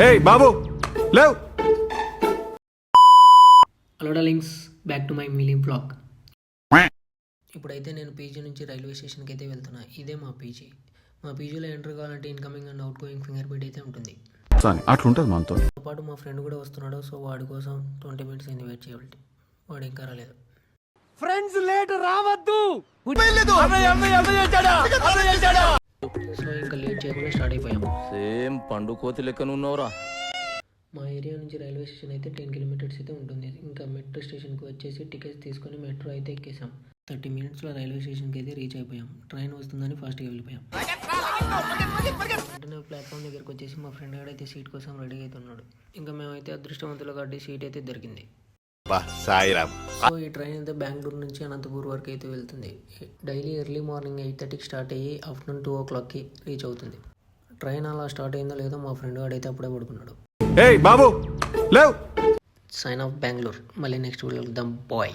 ఏయ్ బాబు లేవ్. Hello darlings, back to my mini blog. ఇప్పుడైతే నేను పీజీ నుంచి రైల్వే స్టేషన్కి అయితే వెళ్తున్నా. ఇదే మా పీజీ. మా పీజీలో ఎంటర్ కావాలంటే incoming and out going finger print అయితే ఉంటుంది. అట్లుంటది మనతో పాటు మా ఫ్రెండ్ కూడా వస్తున్నాడు. సో వాడి కోసం 20 మినిట్స్ అయింది వెయిట్ చేయాలి. వాడు ఇంకా రాలేదు. ఫ్రెండ్స్ లేట్ రావద్దు. సో ఇంకా లేట్ చేయకుండా స్టార్ట్ అయిపోయాము. సేమ్ పండు కోతి లెక్కన ఉన్నవరా. మా ఏరియా నుంచి రైల్వే స్టేషన్ అయితే 10 కిలోమీటర్స్ అయితే ఉంటుంది. ఇంకా మెట్రో స్టేషన్కి వచ్చేసి టికెట్స్ తీసుకొని మెట్రో అయితే ఎక్కేసాం. 30 మినిట్స్లో రైల్వే స్టేషన్కి అయితే రీచ్ అయిపోయాం. ట్రైన్ వస్తుందని ఫాస్ట్గా వెళ్ళిపోయాం. వెంటనే ప్లాట్ఫామ్ దగ్గరికి వచ్చేసి మా ఫ్రెండ్ గారు అయితే సీట్ కోసం రెడీ అవుతున్నాడు. ఇంకా మేమైతే అదృష్టవంతులు కాబట్టి సీట్ అయితే దొరికింది. సో ఈ ట్రైన్ అయితే బెంగళూరు నుంచి అనంతపూర్ వరకు అయితే వెళ్తుంది. డైలీ ఎర్లీ మార్నింగ్ 8:30కి స్టార్ట్ అయ్యి ఆఫ్టర్నూన్ 2 o'clockకి రీచ్ అవుతుంది. ట్రైన్ అలా స్టార్ట్ అయిందో లేదో మా ఫ్రెండ్ గారు అయితే అప్పుడే పడుకున్నాడు. ఏయ్ బాబు లేవ్. Sign off Bengaluru. మళ్ళీ నెక్స్ట్ వీడియో వెళ్దాం. బాయ్.